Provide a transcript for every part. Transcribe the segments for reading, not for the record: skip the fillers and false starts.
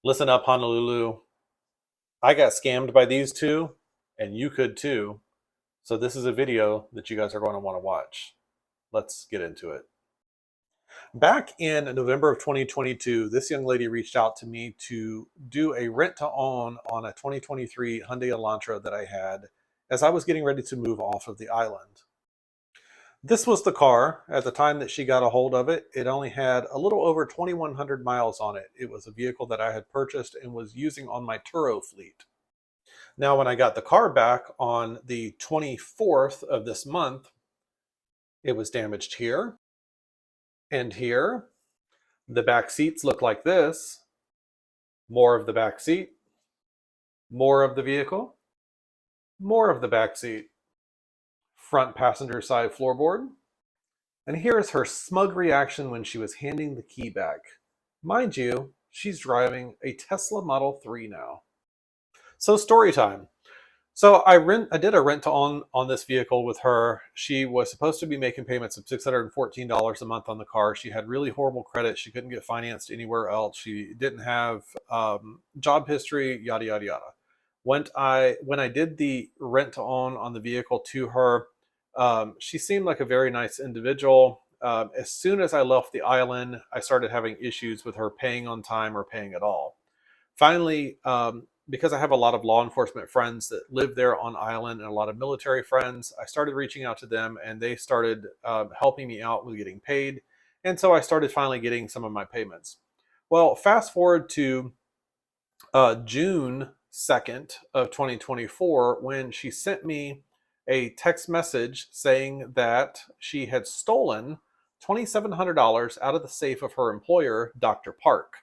Listen up, Honolulu. I got scammed by these two, and you could too. So this is a video that you guys are going to want to watch. Let's get into it. Back in November of 2022, this young lady reached out to me to do a rent to own on a 2023 Hyundai Elantra that I had as I was getting ready to move off of the island. This was the car at the time that she got a hold of it. It only had a little over 2,100 miles on it. It was a vehicle that I had purchased and was using on my Turo fleet. Now, when I got the car back on the 24th of this month, it was damaged here and here. The back seats look like this. More of the back seat, more of the vehicle, more of the back seat, front passenger side floorboard. And here is her smug reaction when she was handing the key back. Mind you, she's driving a Tesla Model 3 now. So story time. So I did a rent to own on this vehicle with her. She was supposed to be making payments of $614 a month on the car. She had really horrible credit. She couldn't get financed anywhere else. She didn't have job history, yada yada yada. When I did the rent to own on the vehicle to her, she seemed like a very nice individual. As soon as I left the island, I started having issues with her paying on time or paying at all. Finally, because I have a lot of law enforcement friends that live there on island and a lot of military friends, I started reaching out to them and they started helping me out with getting paid. And so I started finally getting some of my payments. Well, fast forward to June 2nd of 2024, when she sent me a text message saying that she had stolen $2,700 out of the safe of her employer, Dr. Park.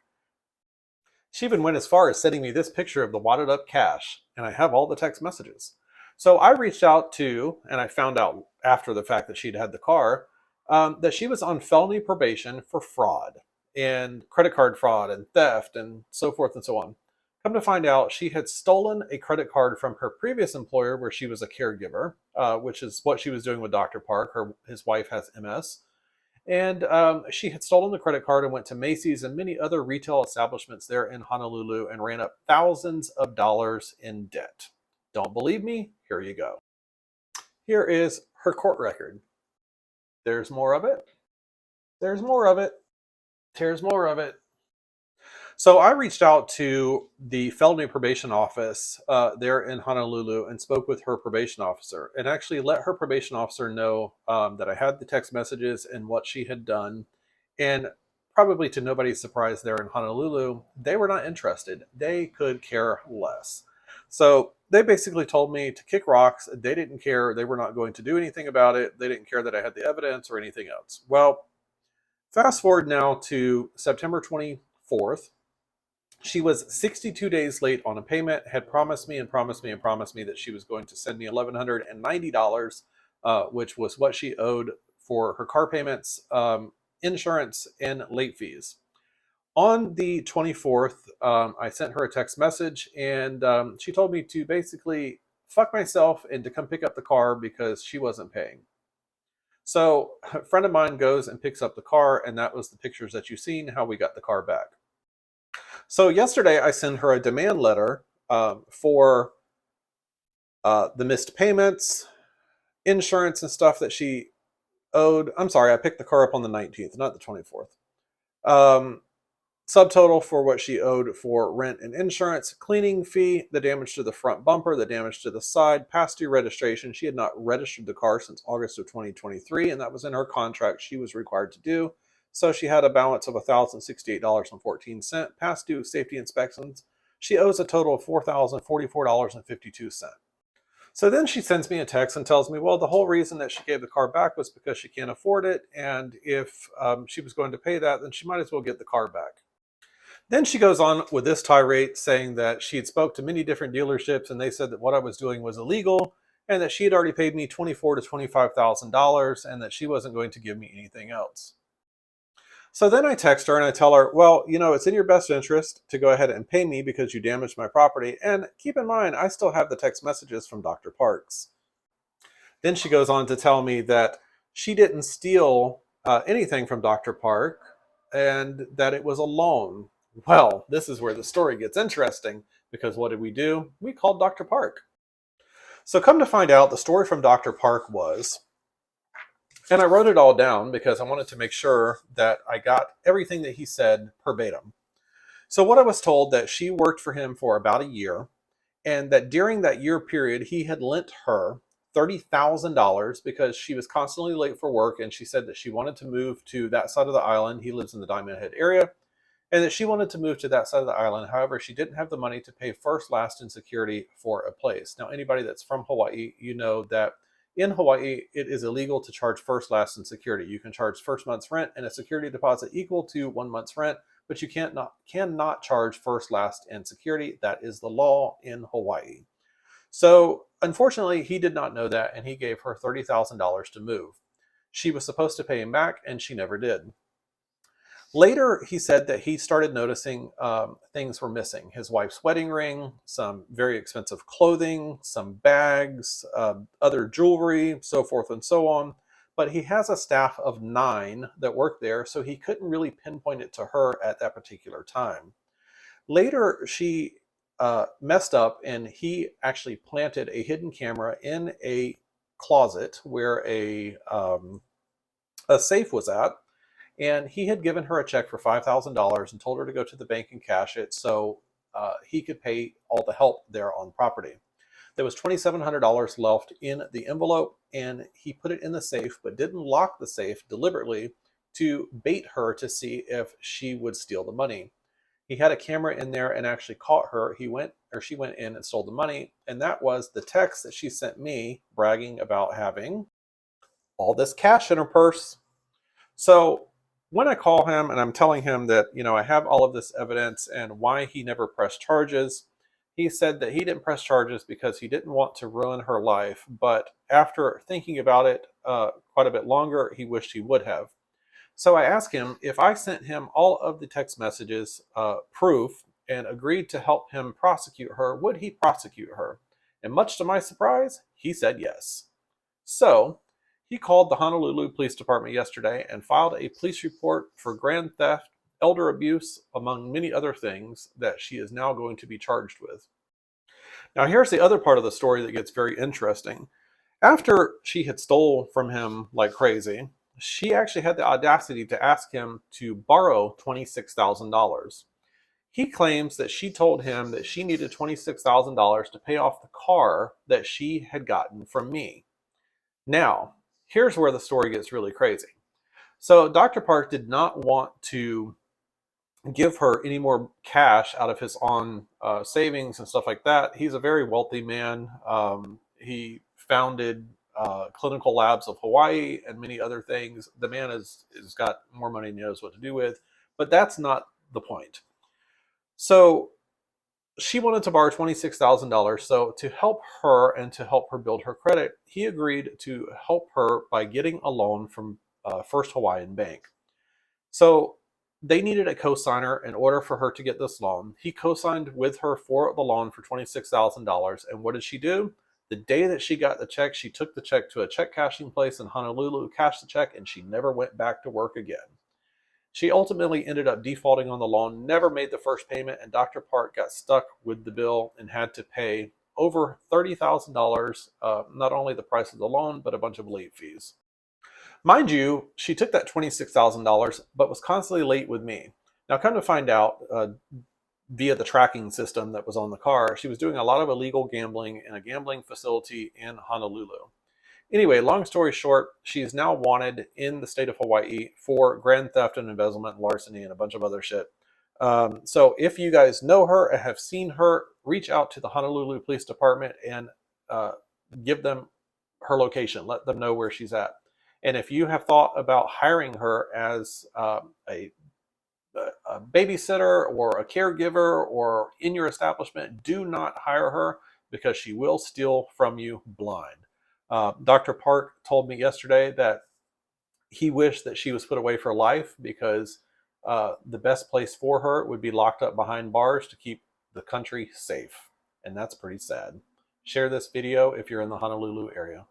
She even went as far as sending me this picture of the wadded up cash, and I have all the text messages. So I reached out to, and I found out after the fact that she'd had the car, that she was on felony probation for fraud and credit card fraud and theft and so forth and so on. Come to find out, she had stolen a credit card from her previous employer where she was a caregiver, which is what she was doing with Dr. Park. His wife has MS. And she had stolen the credit card and went to Macy's and many other retail establishments there in Honolulu and ran up thousands of dollars in debt. Don't believe me? Here you go. Here is her court record. There's more of it. There's more of it. There's more of it. So I reached out to the felony probation office there in Honolulu and spoke with her probation officer and actually let her probation officer know that I had the text messages and what she had done. And probably to nobody's surprise there in Honolulu, they were not interested. They could care less. So they basically told me to kick rocks. They didn't care. They were not going to do anything about it. They didn't care that I had the evidence or anything else. Well, fast forward now to September 24th. She was 62 days late on a payment, had promised me and promised me and promised me that she was going to send me $1,190, which was what she owed for her car payments, insurance, and late fees. On the 24th, I sent her a text message and she told me to basically fuck myself and to come pick up the car because she wasn't paying. So a friend of mine goes and picks up the car, and that was the pictures that you've seen, how we got the car back. So yesterday I sent her a demand letter for the missed payments, insurance and stuff that she owed. I'm sorry, I picked the car up on the 19th, not the 24th. Subtotal for what she owed for rent and insurance, cleaning fee, the damage to the front bumper, the damage to the side, past due registration. She had not registered the car since August of 2023, and that was in her contract she was required to do. So she had a balance of $1,068.14. Past due safety inspections, she owes a total of $4,044.52. So then she sends me a text and tells me, well, the whole reason that she gave the car back was because she can't afford it. And if she was going to pay that, then she might as well get the car back. Then she goes on with this tirade saying that she had spoke to many different dealerships and they said that what I was doing was illegal and that she had already paid me $24,000 to $25,000 and that she wasn't going to give me anything else. So then I text her and I tell her, well, it's in your best interest to go ahead and pay me because you damaged my property. And keep in mind, I still have the text messages from Dr. Parks. Then she goes on to tell me that she didn't steal anything from Dr. Park and that it was a loan. Well, this is where the story gets interesting, because what did we do? We called Dr. Park. So come to find out, the story from Dr. Park was, and I wrote it all down because I wanted to make sure that I got everything that he said verbatim. So what I was told, that she worked for him for about a year, and that during that year period, he had lent her $30,000 because she was constantly late for work, and she said that she wanted to move to that side of the island. He lives in the Diamond Head area, and that she wanted to move to that side of the island. However, she didn't have the money to pay first, last, and security for a place. Now, anybody that's from Hawaii, you know that in Hawaii, it is illegal to charge first, last, and security. You can charge first month's rent and a security deposit equal to 1 month's rent, but you cannot charge first, last, and security. That is the law in Hawaii. So, unfortunately, he did not know that, and he gave her $30,000 to move. She was supposed to pay him back, and she never did. Later, he said that he started noticing things were missing. His wife's wedding ring, some very expensive clothing, some bags, other jewelry, so forth and so on. But he has a staff of 9 that work there, so he couldn't really pinpoint it to her at that particular time. Later, she messed up, and he actually planted a hidden camera in a closet where a safe was at, and he had given her a check for $5,000 and told her to go to the bank and cash it so he could pay all the help there on property. There was $2,700 left in the envelope, and he put it in the safe, but didn't lock the safe deliberately to bait her to see if she would steal the money. He had a camera in there and actually caught her. She went in and stole the money, and that was the text that she sent me bragging about having all this cash in her purse. So when I call him and I'm telling him that, I have all of this evidence and why he never pressed charges, he said that he didn't press charges because he didn't want to ruin her life. But after thinking about it quite a bit longer, he wished he would have. So I asked him if I sent him all of the text messages, proof, and agreed to help him prosecute her, would he prosecute her? And much to my surprise, he said yes. So he called the Honolulu Police Department yesterday and filed a police report for grand theft, elder abuse, among many other things that she is now going to be charged with. Now, here's the other part of the story that gets very interesting. After she had stole from him like crazy, she actually had the audacity to ask him to borrow $26,000. He claims that she told him that she needed $26,000 to pay off the car that she had gotten from me. Now, here's where the story gets really crazy. So Dr. Park did not want to give her any more cash out of his own savings and stuff like that. He's a very wealthy man. He founded Clinical Labs of Hawaii and many other things. The man has got more money than he knows what to do with, but that's not the point. So she wanted to borrow $26,000. So to help her and to help her build her credit, he agreed to help her by getting a loan from First Hawaiian Bank. So they needed a co-signer in order for her to get this loan. He co-signed with her for the loan for $26,000. And what did she do? The day that she got the check, she took the check to a check cashing place in Honolulu, cashed the check, and she never went back to work again. She ultimately ended up defaulting on the loan, never made the first payment, and Dr. Park got stuck with the bill and had to pay over $30,000, not only the price of the loan, but a bunch of late fees. Mind you, she took that $26,000, but was constantly late with me. Now, come to find out, via the tracking system that was on the car, she was doing a lot of illegal gambling in a gambling facility in Honolulu. Anyway, long story short, she is now wanted in the state of Hawaii for grand theft and embezzlement, larceny, and a bunch of other shit. So if you guys know her and have seen her, reach out to the Honolulu Police Department and give them her location. Let them know where she's at. And if you have thought about hiring her as a babysitter or a caregiver or in your establishment, do not hire her because she will steal from you blind. Dr. Park told me yesterday that he wished that she was put away for life because the best place for her would be locked up behind bars to keep the country safe. And that's pretty sad. Share this video if you're in the Honolulu area.